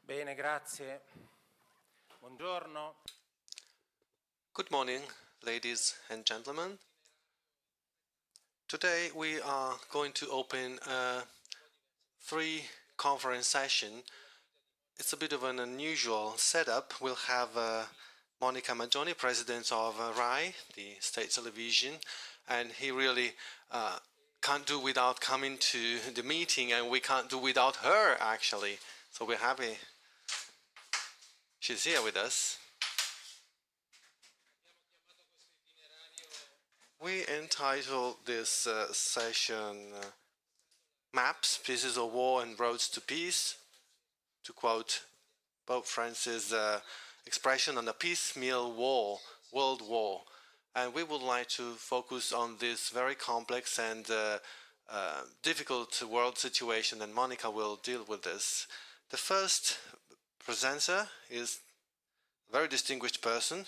Bene, grazie. Buongiorno. Good morning, ladies and gentlemen. Today we are going to open a free conference session. It's a bit of an unusual setup. We'll have Monica Maggioni, president of RAI, the state television, and he really can't do without coming to the meeting, and we can't do without her, actually. So we're happy she's here with us. We entitled this session Maps, Pieces of War and Roads to Peace, to quote Pope Francis' expression on a piecemeal war, world war. And we would like to focus on this very complex and difficult world situation, and Monica will deal with this. The first presenter is a very distinguished person.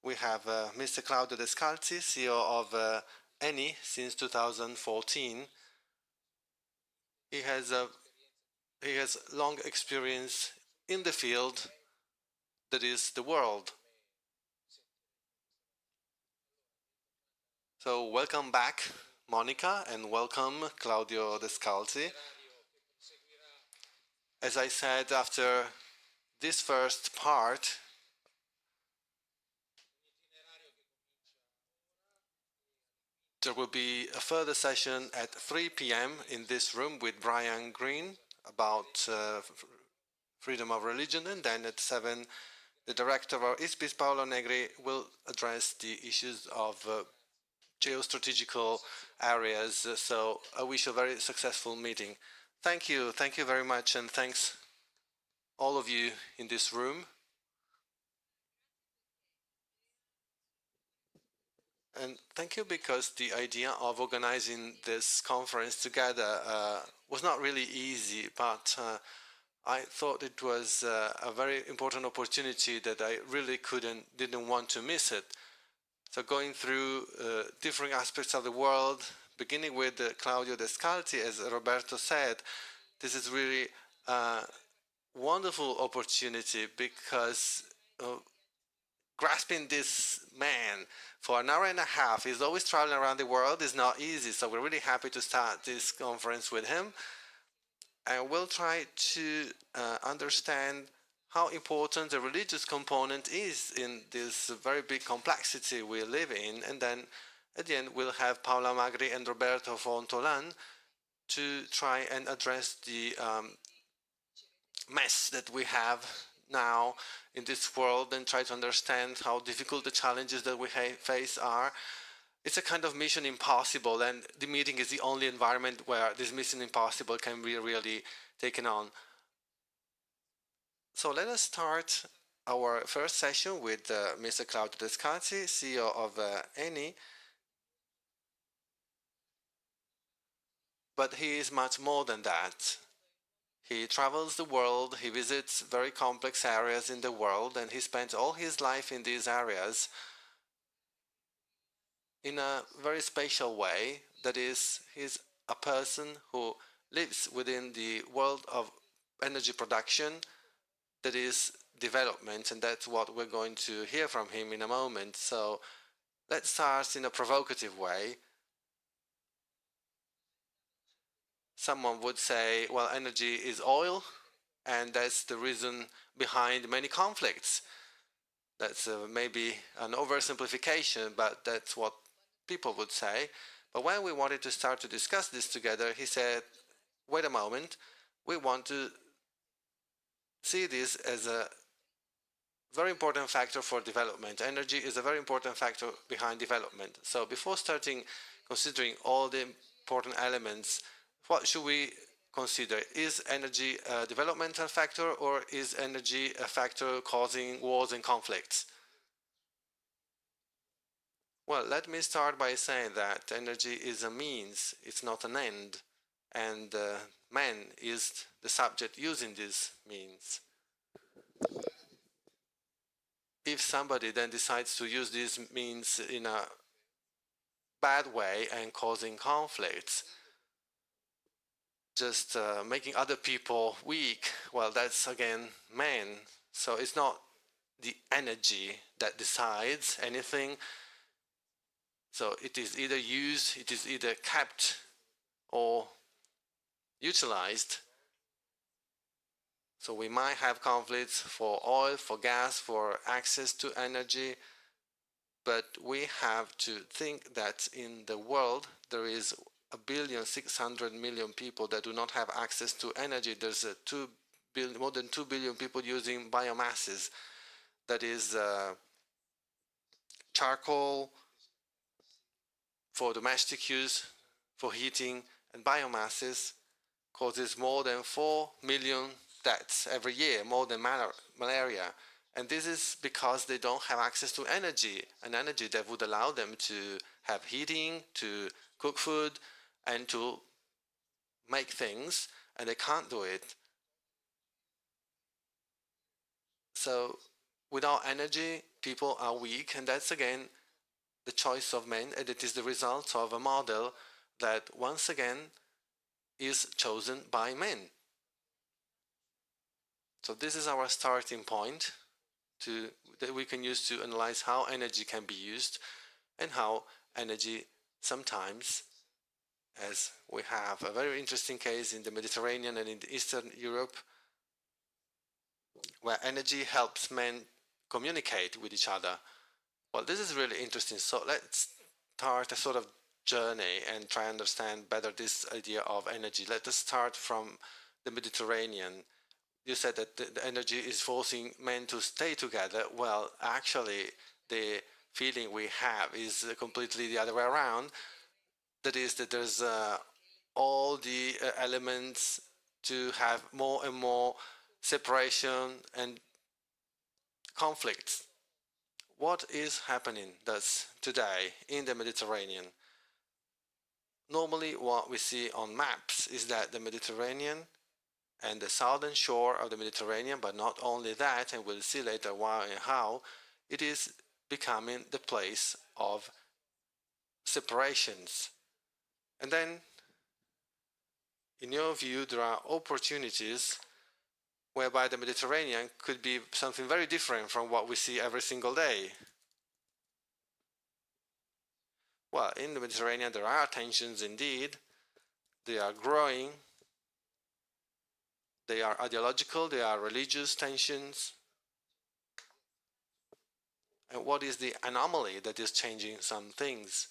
We have Mr. Claudio Descalzi, CEO of ENI since 2014. He has long experience in the field that is the world. So welcome back, Monica, and welcome, Claudio Descalzi. As I said, after this first part, there will be a further session at 3 p.m. in this room with Brian Green about freedom of religion, and then at 7, the director of ISPIS, Paolo Negri, will address the issues of geostrategical areas. So I wish a very successful meeting. Thank you very much, and thanks all of you in this room. And thank you, because the idea of organizing this conference together was not really easy, but I thought it was a very important opportunity that I really didn't want to miss it. So going through different aspects of the world, beginning with Claudio Descalzi, as Roberto said, this is really a wonderful opportunity, because grasping this man for an hour and a half, he's always traveling around the world, is not easy. So we're really happy to start this conference with him. And we'll try to understand how important the religious component is in this very big complexity we live in. And then at the end, we'll have Paola Magri and Roberto Fontolan to try and address the mess that we have now in this world, and try to understand how difficult the challenges that we face are. It's a kind of mission impossible, and the meeting is the only environment where this mission impossible can be really taken on. So let us start our first session with Mr. Claudio Descalzi, CEO of ENI. But he is much more than that. He travels the world, he visits very complex areas in the world, and he spent all his life in these areas in a very special way. That is, he's a person who lives within the world of energy production, that is development, and that's what we're going to hear from him in a moment. So let's start in a provocative way. Someone would say, well, energy is oil, and that's the reason behind many conflicts. That's maybe an oversimplification, but that's what people would say. But when we wanted to start to discuss this together, he said, wait a moment, we want to see this as a very important factor for development. Energy is a very important factor behind development. So before starting considering all the important elements, what should we consider? Is energy a developmental factor, or is energy a factor causing wars and conflicts? Well, let me start by saying that energy is a means, it's not an end, and man is the subject using this means. If somebody then decides to use this means in a bad way and causing conflicts, just making other people weak, well, that's again men. So it's not the energy that decides anything. So it is either used, it is either kept or utilized. So we might have conflicts for oil, for gas, for access to energy, but we have to think that in the world there is 1,600,000,000 people that do not have access to energy. There's more than 2 billion people using biomasses. That is charcoal for domestic use, for heating, and biomasses causes more than 4 million deaths every year, more than malaria. And this is because they don't have access to energy, an energy that would allow them to have heating, to cook food, and to make things, and they can't do it. So without energy, people are weak, and that's again the choice of men, and it is the result of a model that once again is chosen by men. So this is our starting point that we can use to analyze how energy can be used and how energy sometimes, as we have a very interesting case in the Mediterranean and in Eastern Europe, where energy helps men communicate with each other. Well, this is really interesting. So let's start a sort of journey and try and understand better this idea of energy. Let us start from the Mediterranean. You said that the energy is forcing men to stay together. Well, actually, the feeling we have is completely the other way around. That is, that there's all the elements to have more and more separation and conflicts. What is happening thus today in the Mediterranean? Normally, what we see on maps is that the Mediterranean and the southern shore of the Mediterranean, but not only that, and we'll see later why and how, it is becoming the place of separations. And then, in your view, there are opportunities whereby the Mediterranean could be something very different from what we see every single day. Well, in the Mediterranean, there are tensions indeed. They are growing. They are ideological, they are religious tensions. And what is the anomaly that is changing some things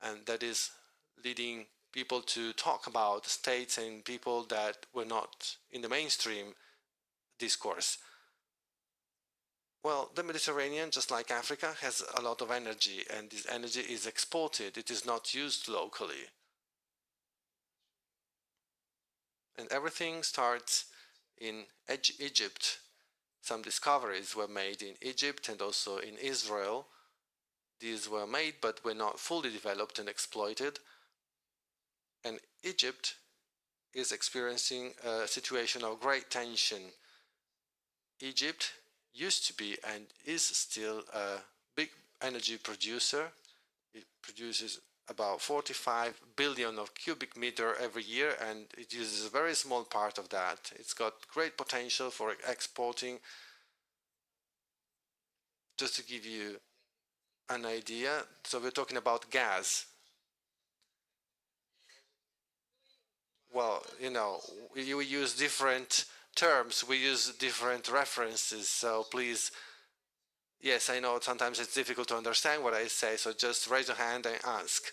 and that is leading people to talk about states and people that were not in the mainstream discourse? Well, the Mediterranean, just like Africa, has a lot of energy, and this energy is exported. It is not used locally. And everything starts in Egypt. Some discoveries were made in Egypt and also in Israel. These were made but were not fully developed and exploited. And Egypt is experiencing a situation of great tension. Egypt used to be and is still a big energy producer. It produces about 45 billion of cubic meter every year, and it uses a very small part of that. It's got great potential for exporting. Just to give you an idea, so we're talking about gas. Well, we use different terms, we use different references, so please, yes, I know sometimes it's difficult to understand what I say, so just raise your hand and ask.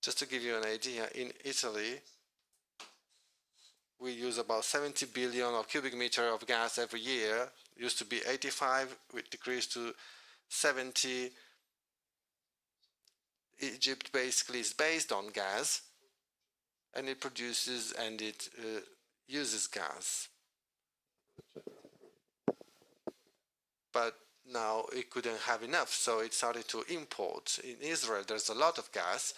Just to give you an idea, in Italy, we use about 70 billion of cubic meter of gas every year. It used to be 85, it decreased to 70. Egypt basically is based on gas, and it produces and it uses gas. But now it couldn't have enough, so it started to import. In Israel, there's a lot of gas,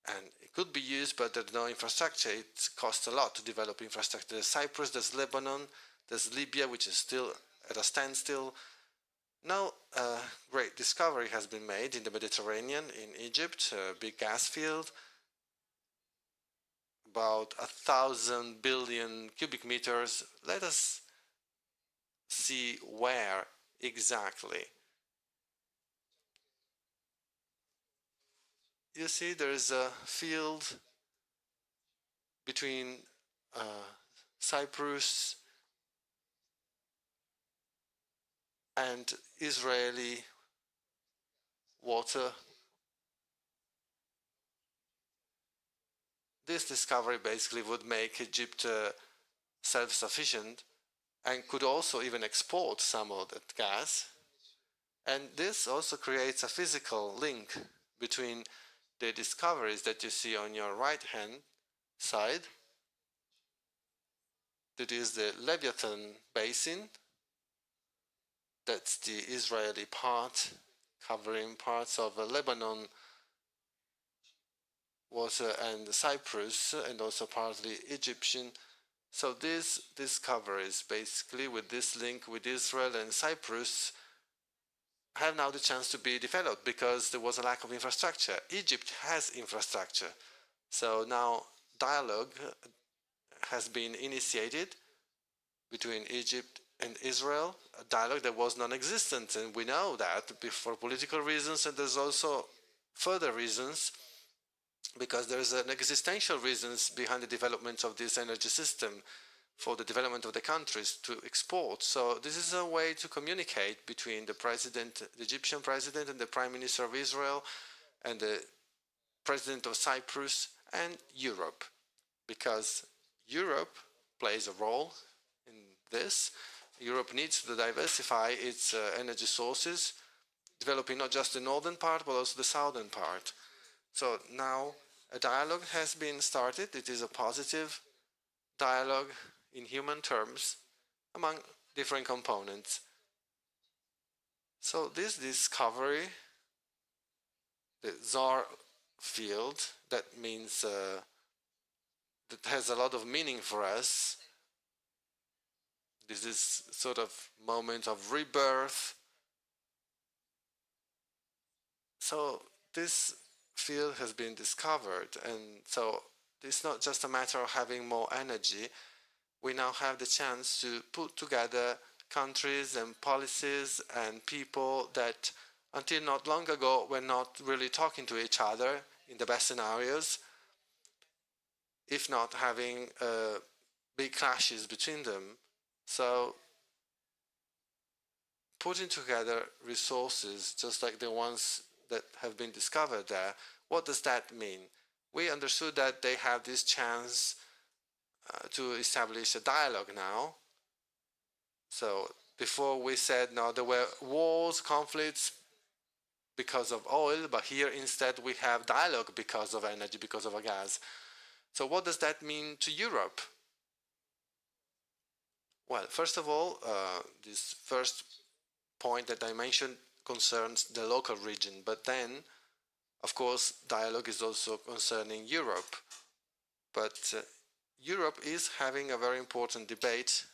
and it could be used, but there's no infrastructure. It costs a lot to develop infrastructure. There's Cyprus, there's Lebanon, there's Libya, which is still at a standstill. Now, a great discovery has been made in the Mediterranean, in Egypt, a big gas field, about 1,000 billion cubic meters. Let us see where exactly. You see there is a field between Cyprus and Israeli water. This discovery basically would make Egypt self-sufficient and could also even export some of that gas. And this also creates a physical link between the discoveries that you see on your right-hand side. That is the Leviathan Basin. That's the Israeli part, covering parts of Lebanon, water, and Cyprus, and also partly Egyptian. So these discoveries, basically with this link with Israel and Cyprus, have now the chance to be developed because there was a lack of infrastructure. Egypt has infrastructure. So now dialogue has been initiated between Egypt and Israel, a dialogue that was non-existent, and we know that for political reasons, and there's also further reasons because there's an existential reasons behind the development of this energy system for the development of the countries to export. So this is a way to communicate between the president, the Egyptian president, and the prime minister of Israel, and the president of Cyprus, and Europe, because Europe plays a role in this. Europe needs to diversify its energy sources, developing not just the northern part, but also the southern part. So now a dialogue has been started. It is a positive dialogue in human terms among different components. So this discovery, the Zohr field, that means that has a lot of meaning for us. This is sort of moment of rebirth. So this field has been discovered, and so it's not just a matter of having more energy. We now have the chance to put together countries and policies and people that until not long ago were not really talking to each other in the best scenarios, if not having big clashes between them. So putting together resources just like the ones that have been discovered there, what does that mean? We understood that they have this chance to establish a dialogue now. So before we said no, there were wars, conflicts because of oil, but here instead we have dialogue because of energy, because of a gas. So what does that mean to Europe? Well, first of all, this first point that I mentioned concerns the local region, but then, of course, dialogue is also concerning Europe. But Europe is having a very important debate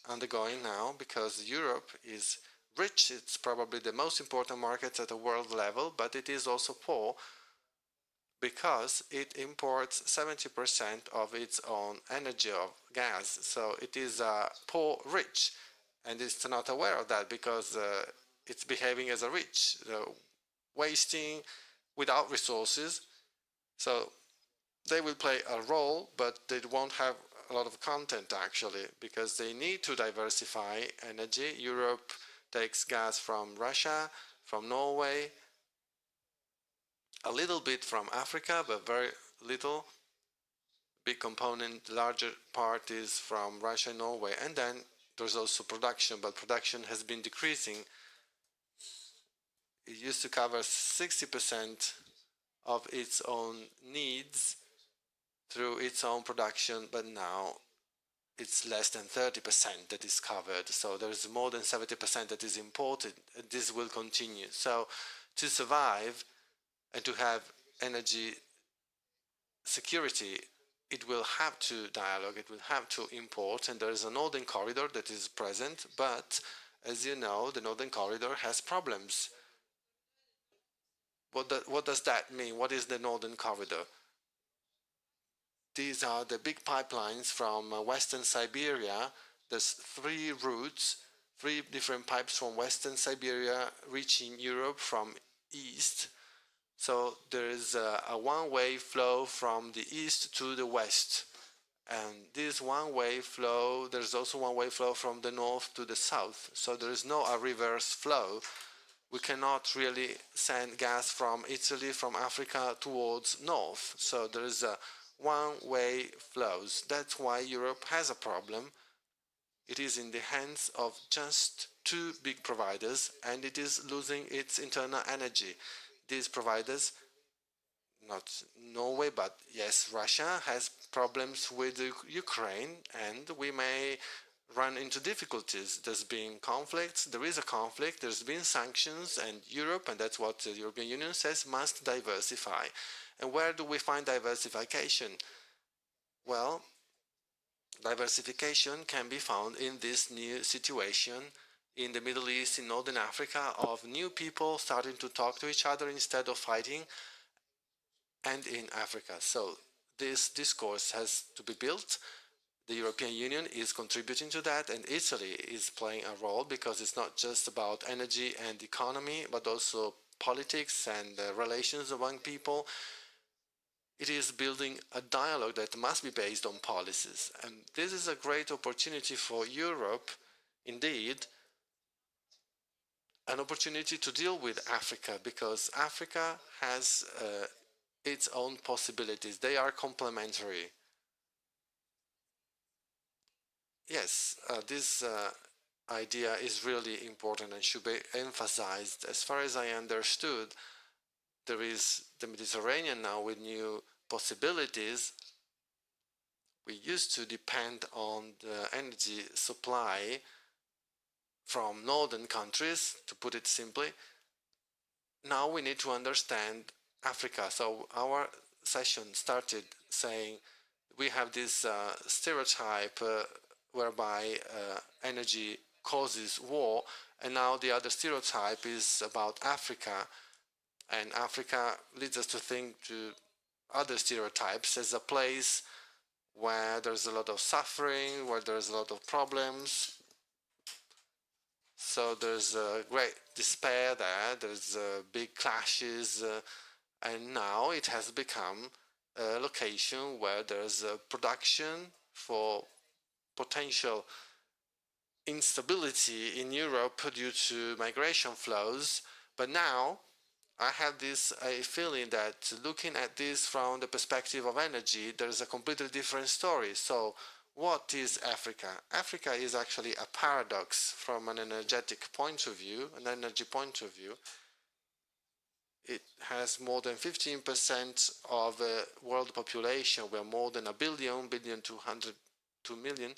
undergoing now because Europe is rich. It's probably the most important market at the world level, but it is also poor because it imports 70% of its own energy of gas. So it is poor rich, and it's not aware of that because it's behaving as a rich, wasting without resources. So they will play a role, but they won't have a lot of content actually because they need to diversify energy. Europe takes gas from Russia, from Norway, a little bit from Africa, but very little. Big component, larger part is from Russia and Norway. And then there's also production, but production has been decreasing. It used to cover 60% of its own needs through its own production, but now it's less than 30% that is covered. So there's more than 70% that is imported. And this will continue. So to survive and to have energy security, it will have to dialogue, it will have to import, and there is a northern corridor that is present, but as you know, the northern corridor has problems. What does that mean? What is the northern corridor? these are the big pipelines from Western Siberia. There's three routes, three different pipes from Western Siberia reaching Europe from east. So there is a one-way flow from the east to the west. And this one-way flow, there's also one-way flow from the north to the south. So there is no a reverse flow. We cannot really send gas from Italy, from Africa towards north. So there is a one-way flows. That's why Europe has a problem. It is in the hands of just two big providers, and it is losing its internal energy. These providers, not Norway, but yes, Russia has problems with Ukraine, and we may run into difficulties. There's been conflicts, there is a conflict, there's been sanctions, and Europe, and that's what the European Union says, must diversify. And where do we find diversification? Well, diversification can be found in this new situation in the Middle East, in Northern Africa, of new people starting to talk to each other instead of fighting, and in Africa. So this discourse has to be built. The European Union is contributing to that, and Italy is playing a role, because it's not just about energy and economy, but also politics and relations among people. It is building a dialogue that must be based on policies. And this is a great opportunity for Europe, indeed, an opportunity to deal with Africa, because Africa has its own possibilities. They are complementary. Yes, this idea is really important and should be emphasized. As far as I understood, there is the Mediterranean now with new possibilities. We used to depend on the energy supply from northern countries, to put it simply. Now we need to understand Africa. So our session started saying we have this stereotype whereby energy causes war, and now the other stereotype is about Africa, and Africa leads us to think to other stereotypes as a place where there's a lot of suffering, where there's a lot of problems. So there's a great despair there, there's big clashes, and now it has become a location where there's a production for potential instability in Europe due to migration flows. But now I have this feeling that looking at this from the perspective of energy, there's a completely different story. So what is Africa? Africa is actually a paradox from an energetic point of view, an energy point of view. It has more than 15% of the world population. We're more than a billion, 2 million,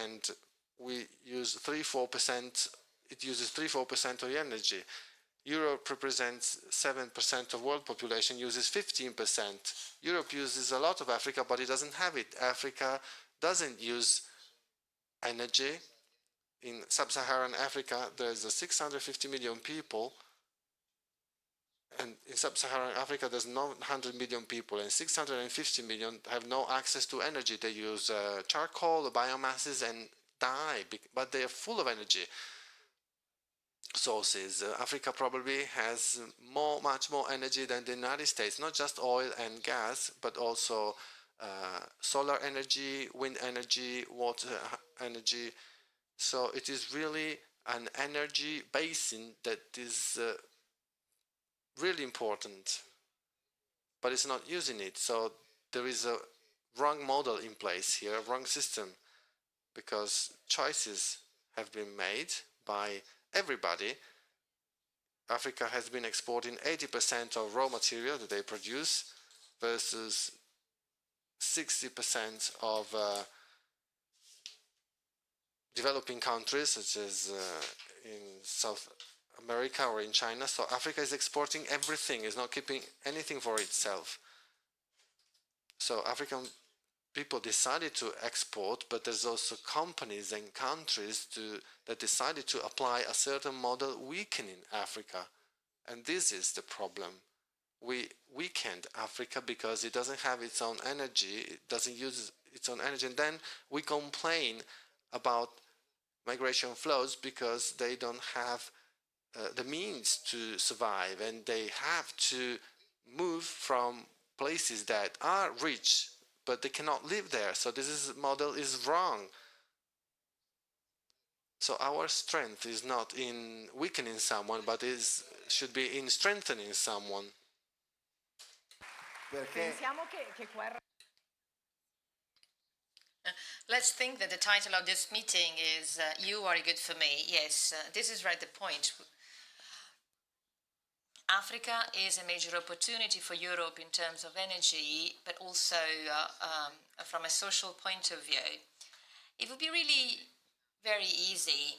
and we use 3-4%. It uses 3-4% of the energy. Europe represents 7% of world population, uses 15%. Europe uses a lot of Africa, but it doesn't have it. Africa doesn't use energy. In sub-Saharan Africa, there's 650 million people, and in sub-Saharan Africa, there's 100 million people, and 650 million have no access to energy. They use charcoal, biomasses, and die, but they are full of energy sources. Africa probably has much more energy than the United States, not just oil and gas, but also solar energy, wind energy, water energy. So it is really an energy basin that is really important, but it's not using it. So there is a wrong model in place here, a wrong system, because choices have been made by everybody. Africa has been exporting 80% of raw material that they produce versus 60% of developing countries, such as in South America or in China. So Africa is exporting everything, is not keeping anything for itself. So African people decided to export, but there's also companies and countries that decided to apply a certain model, weakening Africa. And this is the problem. we weakened Africa because it doesn't have its own energy, it doesn't use its own energy, and then we complain about migration flows because they don't have the means to survive, and they have to move from places that are rich, but they cannot live there. So this model is wrong. So our strength is not in weakening someone, but should be in strengthening someone. Let's think that the title of this meeting is You Are Good for Me. Yes, this is right the point. Africa is a major opportunity for Europe in terms of energy, but also from a social point of view. It would be really very easy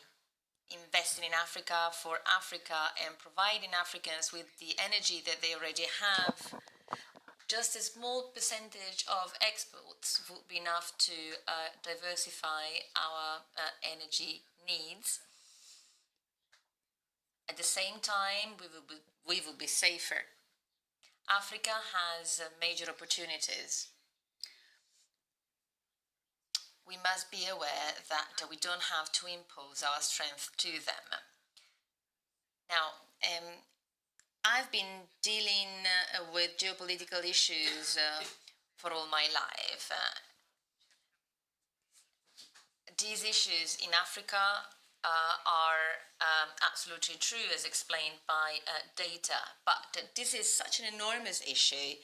investing in Africa for Africa and providing Africans with the energy that they already have. Just a small percentage of exports would be enough to diversify our energy needs. At the same time, we will be safer. Africa has major opportunities. We must be aware that we don't have to impose our strength to them. Now, I've been dealing with geopolitical issues for all my life. These issues in Africa are absolutely true, as explained by data, but this is such an enormous issue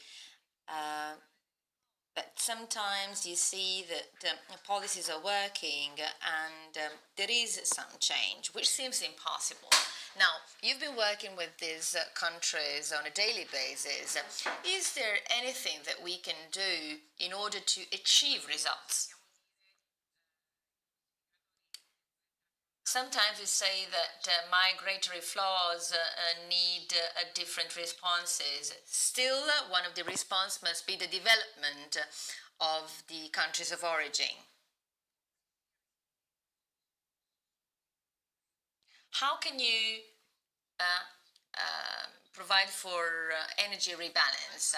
that sometimes you see that policies are working and there is some change, which seems impossible. Now, you've been working with these countries on a daily basis. Is there anything that we can do in order to achieve results? Sometimes we say that migratory flows need different responses. Still, one of the responses must be the development of the countries of origin. How can you provide for energy rebalance?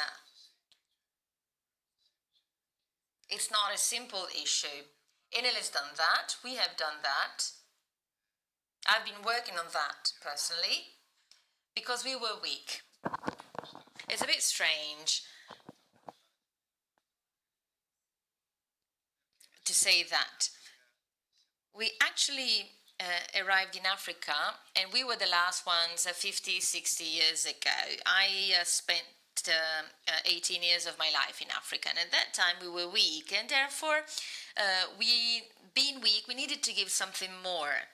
It's not a simple issue. Enel has done that. We have done that. I've been working on that personally because we were weak. It's a bit strange to say that. We actually arrived in Africa and we were the last ones 50, 60 years ago. I spent 18 years of my life in Africa, and at that time we were weak, and therefore being weak, we needed to give something more.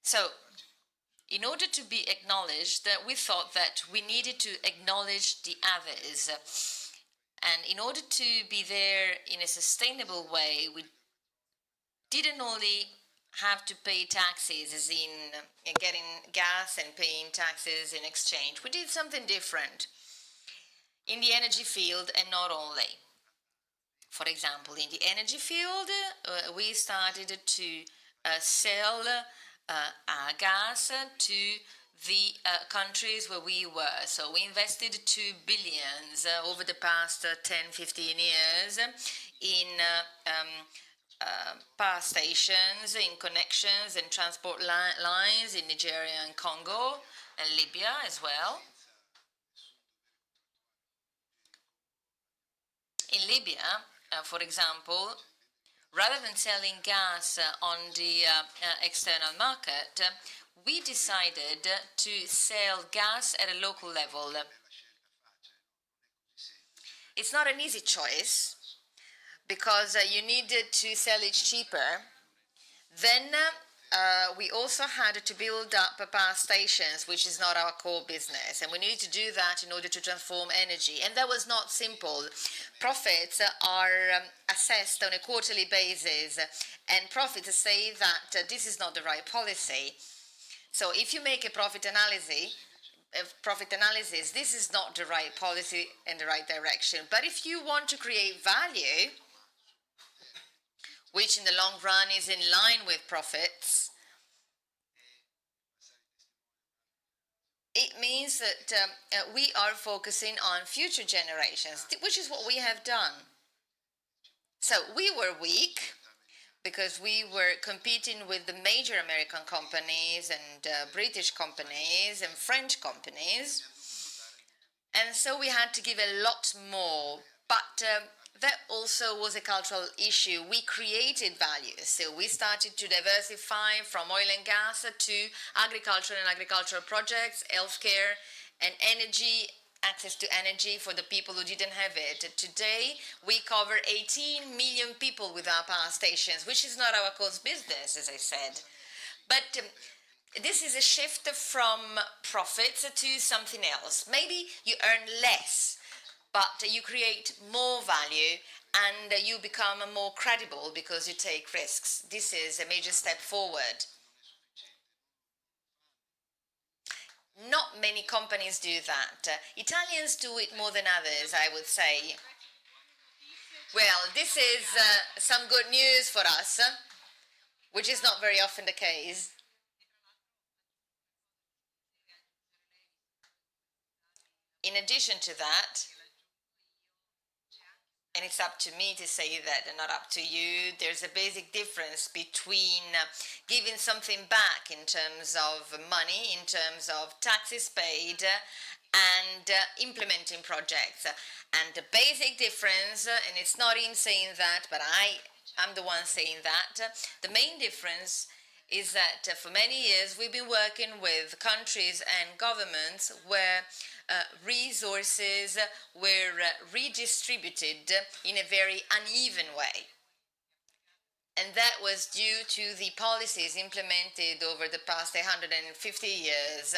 So, in order to be acknowledged, we thought that we needed to acknowledge the others. And in order to be there in a sustainable way, we didn't only have to pay taxes, as in getting gas and paying taxes in exchange. We did something different in the energy field, and not only. For example, in the energy field, we started to sell gas to the countries where we were. So we invested 2 billion over the past 10, 15 years in power stations, in connections and transport lines in Nigeria and Congo and Libya as well. In Libya, for example, rather than selling gas on the external market, we decided to sell gas at a local level. It's not an easy choice because you needed to sell it cheaper. Then we also had to build up power stations, which is not our core business, and we needed to do that in order to transform energy, and that was not simple. Profits are assessed on a quarterly basis, and profits say that this is not the right policy. So if you make a profit analysis, this is not the right policy and the right direction. But if you want to create value, which in the long run is in line with profits, it means that we are focusing on future generations, which is what we have done. So we were weak because we were competing with the major American companies and British companies and French companies. And so we had to give a lot more. But that also was a cultural issue. We created values. So we started to diversify from oil and gas to agriculture and agricultural projects, healthcare and energy, access to energy for the people who didn't have it. Today, we cover 18 million people with our power stations, which is not our core business, as I said. But this is a shift from profits to something else. Maybe you earn less, but you create more value and you become more credible because you take risks. This is a major step forward. Not many companies do that. Italians do it more than others, I would say. Well, this is some good news for us, which is not very often the case. In addition to that, and it's up to me to say that and not up to you, there's a basic difference between giving something back in terms of money, in terms of taxes paid, and implementing projects. And the basic difference, and it's not him saying that, but I'm the one saying that, the main difference is that for many years we've been working with countries and governments where resources were redistributed in a very uneven way. And that was due to the policies implemented over the past 150 years.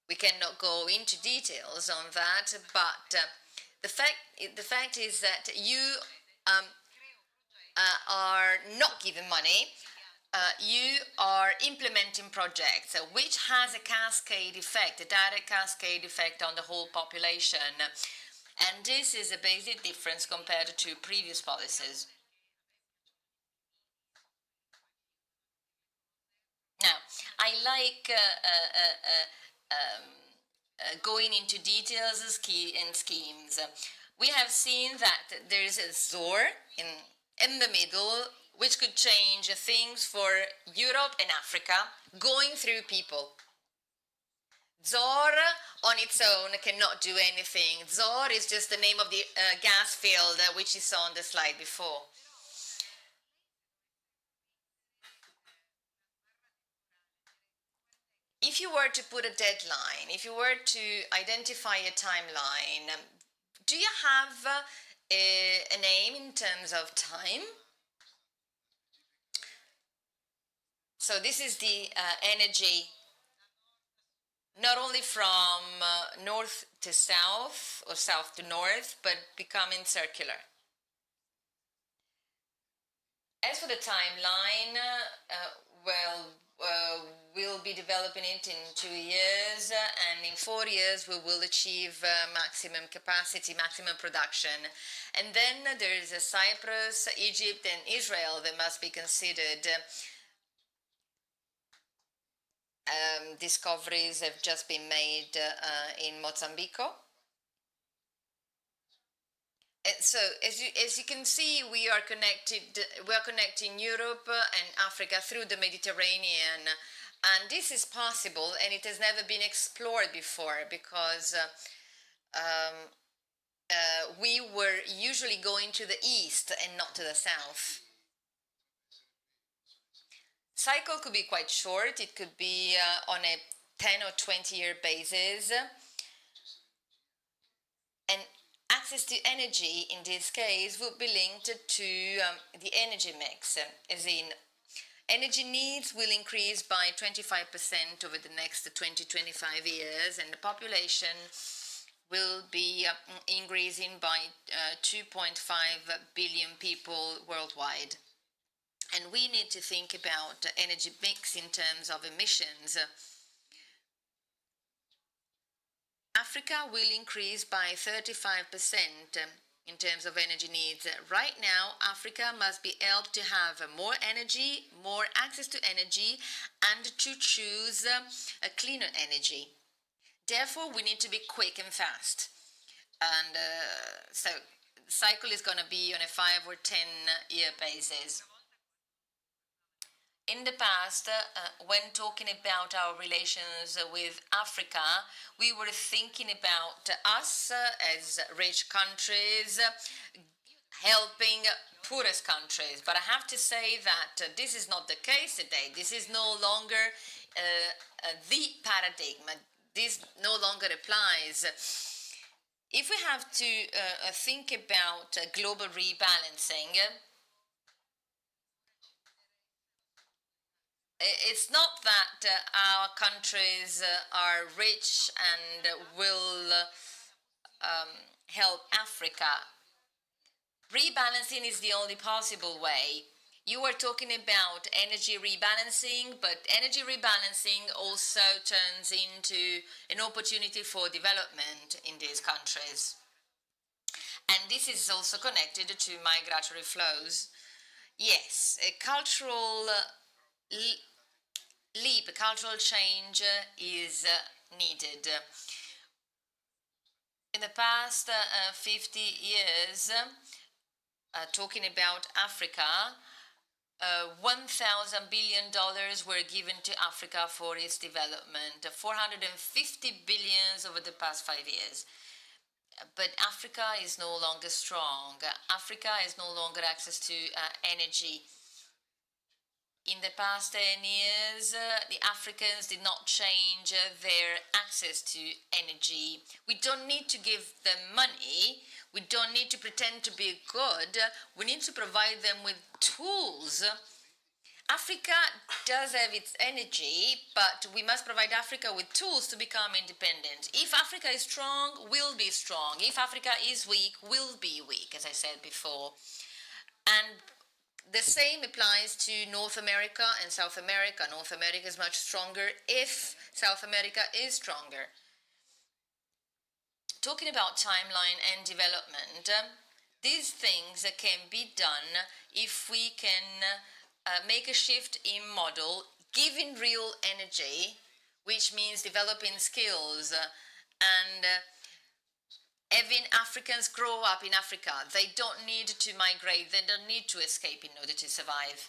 We cannot go into details on that, but the fact is that you are not given money. You are implementing projects which has a cascade effect, a direct cascade effect on the whole population. And this is a basic difference compared to previous policies. Now, I like going into details and schemes. We have seen that there is a ZOR in the middle, which could change things for Europe and Africa, going through people. ZOR on its own cannot do anything. ZOR is just the name of the gas field which you saw on the slide before. If you were to put a deadline, if you were to identify a timeline, do you have an aim in terms of time? So this is the energy, not only from north to south or south to north, but becoming circular. As for the timeline, we'll be developing it in 2 years, and in 4 years we will achieve maximum capacity, maximum production. And then there is Cyprus, Egypt, and Israel that must be considered. Discoveries have just been made in Mozambique. And so, as you can see, we are connecting Europe and Africa through the Mediterranean, and this is possible, and it has never been explored before because we were usually going to the east and not to the south. Cycle could be quite short. It could be on a 10 or 20-year basis. And access to energy in this case would be linked to the energy mix, as in energy needs will increase by 25% over the next 20-25 years, and the population will be increasing by 2.5 billion people worldwide. And we need to think about energy mix in terms of emissions. Africa will increase by 35% in terms of energy needs. Right now, Africa must be helped to have more energy, more access to energy, and to choose a cleaner energy. therefore we need to be quick and fast. And so the cycle is going to be on a 5 or 10 year basis. In the past, when talking about our relations with Africa, we were thinking about us as rich countries helping poorest countries. But I have to say that this is not the case today. This is no longer the paradigm. This no longer applies. If we have to think about global rebalancing, it's not that our countries are rich and will help Africa. Rebalancing is the only possible way. You were talking about energy rebalancing, but energy rebalancing also turns into an opportunity for development in these countries. And this is also connected to migratory flows. Yes, a cultural leap, a cultural change is needed. In the past 50 years, talking about Africa, $1,000 billion were given to Africa for its development, 450 billions over the past 5 years. But Africa is no longer strong. Africa has no longer access to energy. In the past 10 years, the Africans did not change their access to energy. We don't need to give them money. We don't need to pretend to be good. We need to provide them with tools. Africa does have its energy, but we must provide Africa with tools to become independent. If Africa is strong, we'll be strong. If Africa is weak, we'll be weak, as I said before. And the same applies to North America and South America. North America is much stronger if South America is stronger. Talking about timeline and development, these things can be done if we can make a shift in model, giving real energy, which means developing skills and having Africans grow up in Africa. They don't need to migrate, they don't need to escape in order to survive.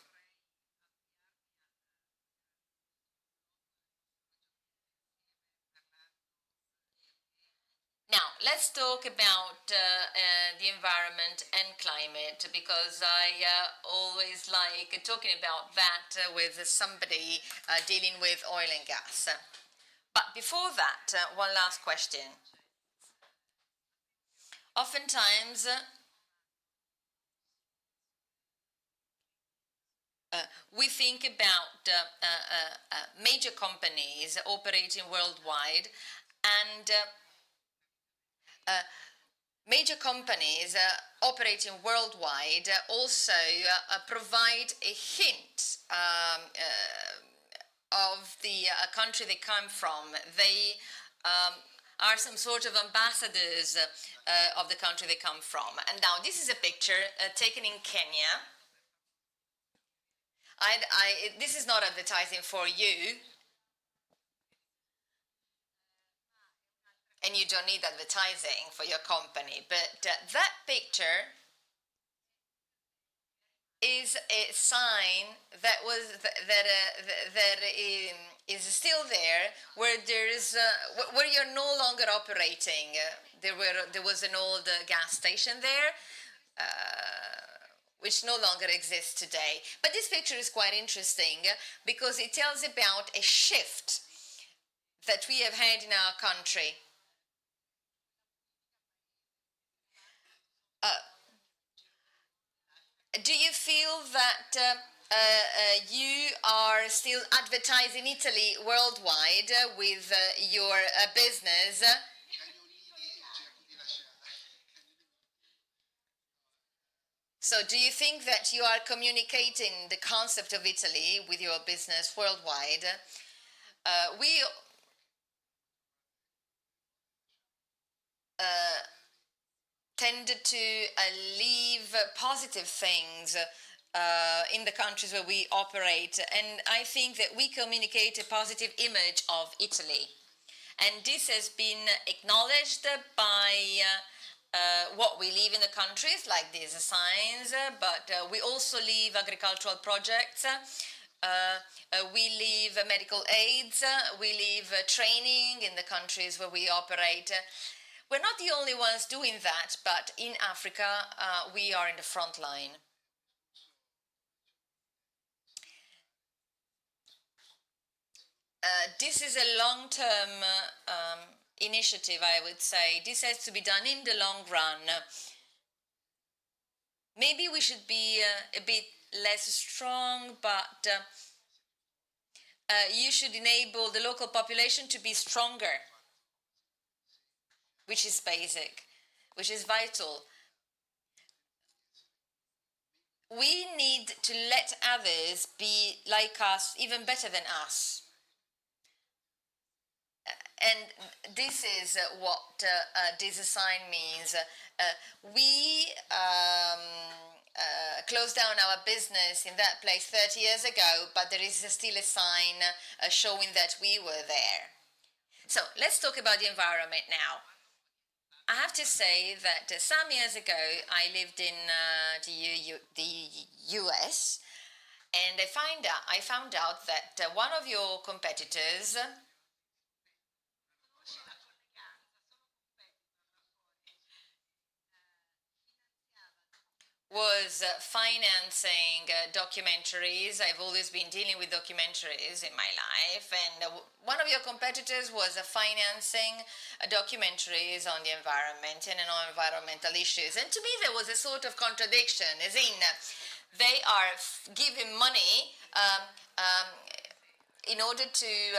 Now, let's talk about the environment and climate, because I always like talking about that with somebody dealing with oil and gas. But before that, one last question. Oftentimes, we think about major companies operating worldwide, and major companies operating worldwide also provide a hint of the country they come from. They are some sort of ambassadors of the country they come from. And now this is a picture taken in Kenya. This is not advertising for you. And you don't need advertising for your company, but that picture is a sign that is still there, where where you're no longer operating. There was an old gas station there, which no longer exists today. But this picture is quite interesting because it tells about a shift that we have had in our country. Do you feel that you are still advertising Italy worldwide with your business? So do you think that you are communicating the concept of Italy with your business worldwide? We tend to leave positive things in the countries where we operate, and I think that we communicate a positive image of Italy. And this has been acknowledged by what we leave in the countries, like these signs, but we also leave agricultural projects. We leave medical aids, we leave training in the countries where we operate. We're not the only ones doing that, but in Africa, we are in the front line. This is a long-term initiative, I would say. This has to be done in the long run. Maybe we should be a bit less strong, but you should enable the local population to be stronger, which is basic, which is vital. We need to let others be like us, even better than us. And this is what this sign means. We closed down our business in that place 30 years ago, but there is still a sign showing that we were there. So let's talk about the environment now. I have to say that some years ago I lived in the US, and I found out that one of your competitors was financing documentaries. I've always been dealing with documentaries in my life, and one of your competitors was financing documentaries on the environment and on environmental issues. And to me, there was a sort of contradiction, as in they are giving money in order to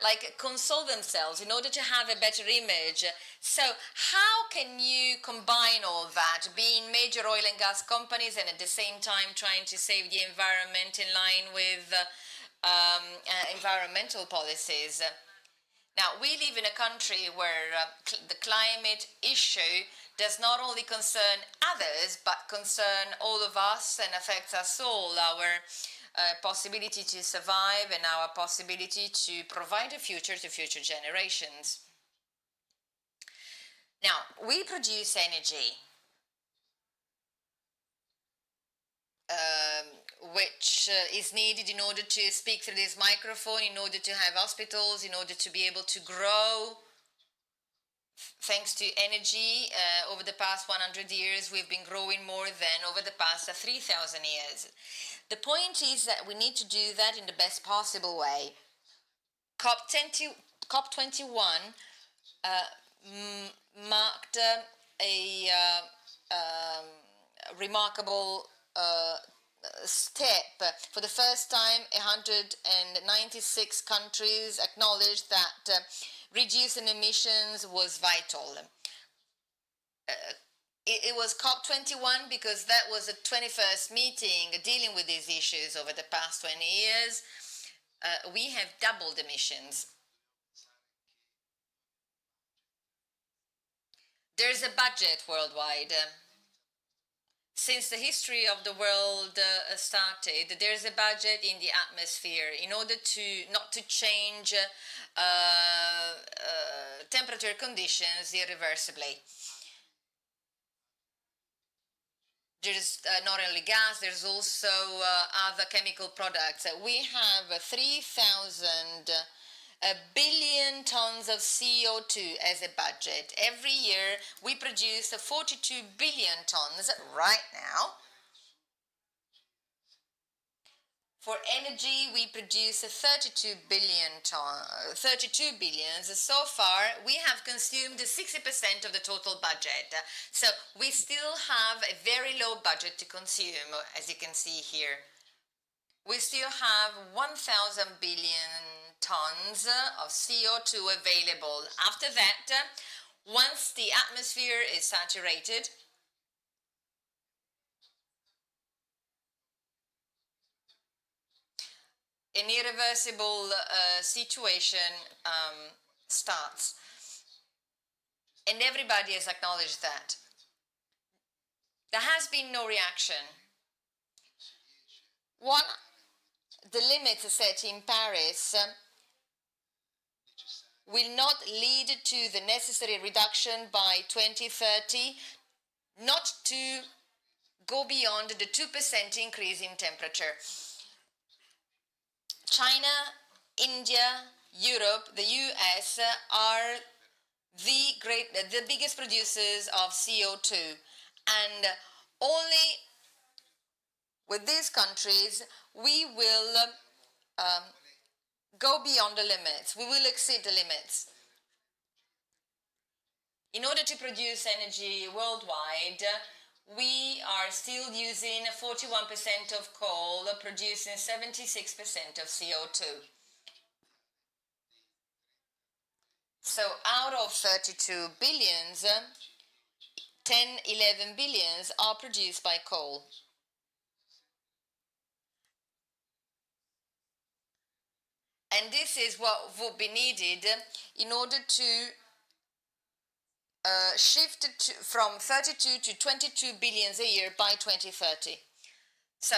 like console themselves in order to have a better image. So how can you combine all that, being major oil and gas companies and at the same time trying to save the environment in line with environmental policies? Now, we live in a country where the climate issue does not only concern others, but concern all of us and affects us all, our possibility to survive and our possibility to provide a future to future generations. Now, we produce energy, which is needed in order to speak through this microphone, in order to have hospitals, in order to be able to grow. Thanks to energy, over the past 100 years, we've been growing more than over the past 3,000 years. The point is that we need to do that in the best possible way. COP21 marked a remarkable step. For the first time, 196 countries acknowledged that reducing emissions was vital. It was COP21 because that was the 21st meeting dealing with these issues over the past 20 years. We have doubled emissions. There's a budget worldwide. Since the history of the world started, there's a budget in the atmosphere in order to not to change temperature conditions irreversibly. There's not only gas, there's also other chemical products. We have 3,000 billion tons of CO2 as a budget. Every year we produce 42 billion tons right now. For energy, we produce 32 billions. So far, we have consumed 60% of the total budget. So we still have a very low budget to consume, as you can see here. We still have 1,000 billion tons of CO2 available. After that, once the atmosphere is saturated, an irreversible situation starts. And everybody has acknowledged that. There has been no reaction. the limits set in Paris will not lead to the necessary reduction by 2030, not to go beyond the 2% increase in temperature. China, India, Europe, the US are the biggest producers of CO2, and only with these countries we will go beyond the limits. We will exceed the limits. In order to produce energy worldwide, we are still using 41% of coal, producing 76% of CO2. So out of 32 billions, 10, 11 billions are produced by coal. And this is what would be needed in order to shift from 32 to 22 billions a year by 2030. So,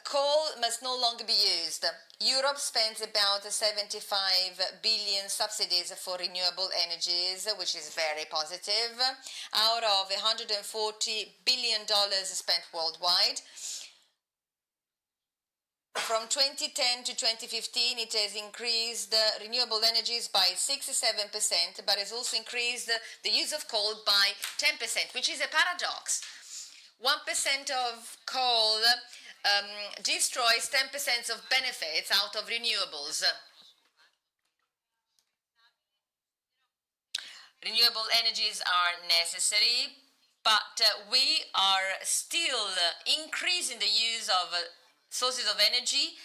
coal must no longer be used. Europe spends about 75 billion subsidies for renewable energies, which is very positive, out of $140 billion spent worldwide. From 2010 to 2015, it has increased renewable energies by 67%, but has also increased the use of coal by 10%, which is a paradox. 1% of coal destroys 10% of benefits out of renewables. Renewable energies are necessary, but we are still increasing the use of sources of energy,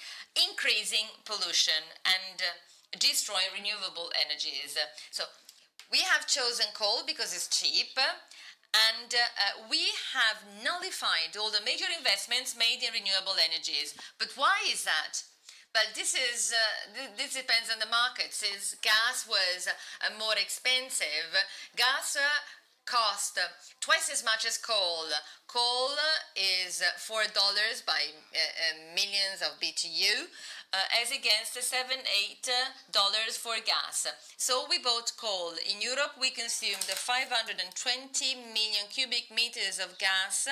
increasing pollution and destroying renewable energies. So we have chosen coal because it's cheap, and we have nullified all the major investments made in renewable energies. But why is that? Well, this depends on the market. Since gas was more expensive, gas cost twice as much as coal. Coal is $4 by millions of BTU, as against $7-8 for gas. So we bought coal. In Europe, we consumed 520 million cubic meters of gas.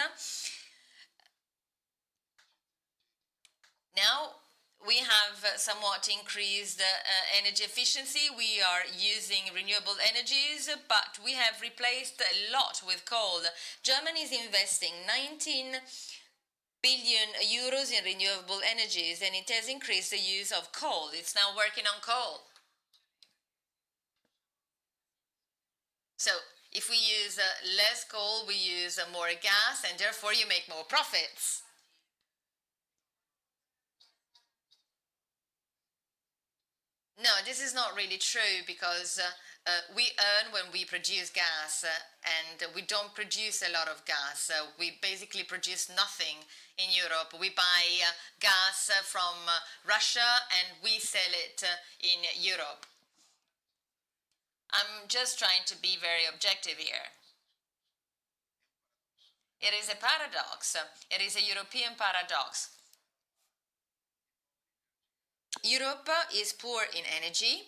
Now, we have somewhat increased energy efficiency. We are using renewable energies, but we have replaced a lot with coal. Germany is investing 19 billion euros in renewable energies, and it has increased the use of coal. It's now working on coal. So if we use less coal, we use more gas, and therefore you make more profits. No, this is not really true, because we earn when we produce gas, and we don't produce a lot of gas. We basically produce nothing in Europe. We buy gas from Russia and we sell it in Europe. I'm just trying to be very objective here. It is a paradox. It is a European paradox. Europe is poor in energy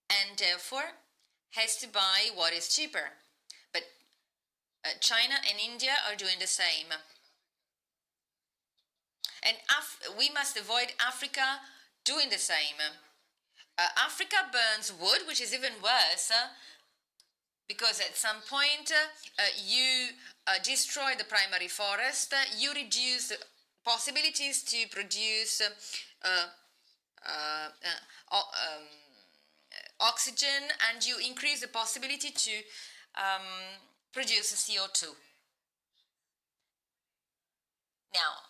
and therefore has to buy what is cheaper. But China and India are doing the same. And we must avoid Africa doing the same. Africa burns wood, which is even worse, because at some point you destroy the primary forest, you reduce possibilities to produce oxygen, and you increase the possibility to produce CO2. Now,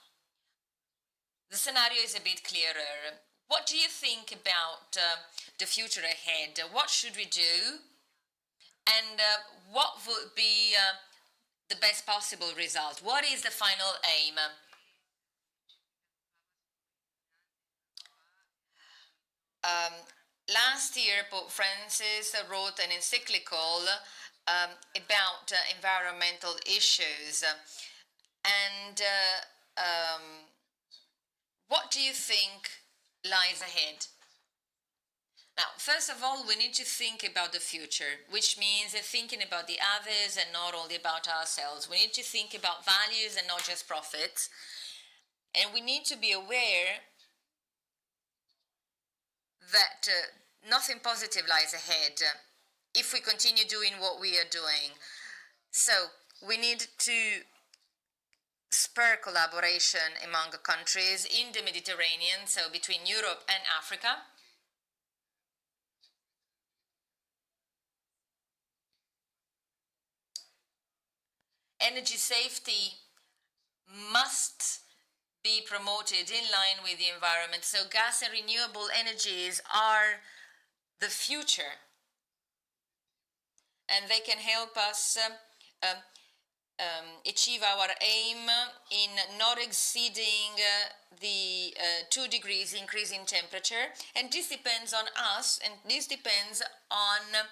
the scenario is a bit clearer. What do you think about the future ahead? What should we do? And what would be the best possible result? What is the final aim? Last year, Pope Francis wrote an encyclical about environmental issues, and what do you think lies ahead? Now, first of all, we need to think about the future, which means thinking about the others and not only about ourselves. We need to think about values and not just profits. And we need to be aware that nothing positive lies ahead if we continue doing what we are doing. So we need to spur collaboration among countries in the Mediterranean, so between Europe and Africa. Energy safety must be promoted in line with the environment. So gas and renewable energies are the future, and they can help us achieve our aim in not exceeding the 2 degrees increase in temperature. And this depends on us, and this depends on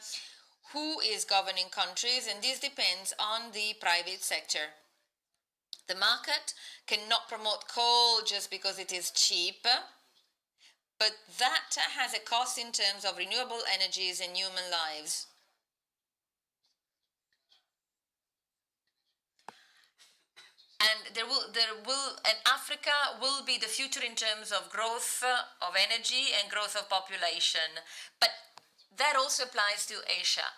who is governing countries, and this depends on the private sector. The market cannot promote coal just because it is cheap, but that has a cost in terms of renewable energies and human lives. And and Africa will be the future in terms of growth of energy and growth of population. But that also applies to Asia.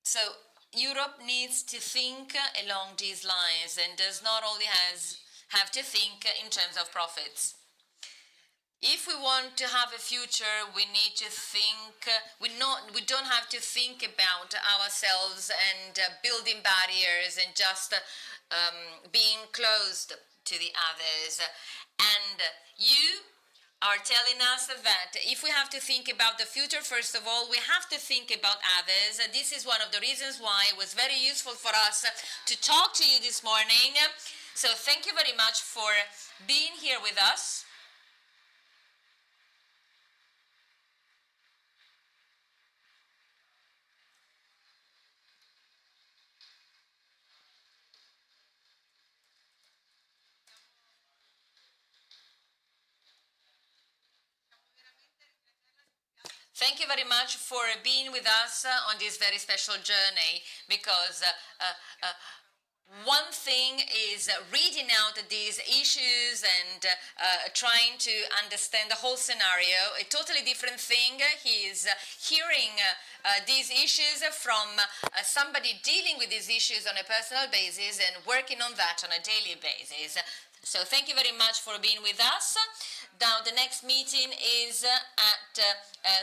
So Europe needs to think along these lines and does not only have to think in terms of profits. If we want to have a future, we need to think, we don't have to think about ourselves and building barriers and just being closed to the others. And you are telling us that if we have to think about the future, first of all, we have to think about others. This is one of the reasons why it was very useful for us to talk to you this morning. So thank you very much for being here with us. Thank you very much for being with us on this very special journey, because one thing is reading out these issues and trying to understand the whole scenario. A totally different thing is hearing these issues from somebody dealing with these issues on a personal basis and working on that on a daily basis. So thank you very much for being with us. Now the next meeting is at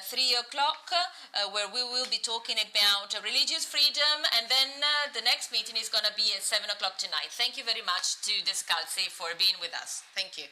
3 o'clock, where we will be talking about religious freedom, and then the next meeting is going to be at 7 o'clock tonight. Thank you very much to Descalzi for being with us. Thank you.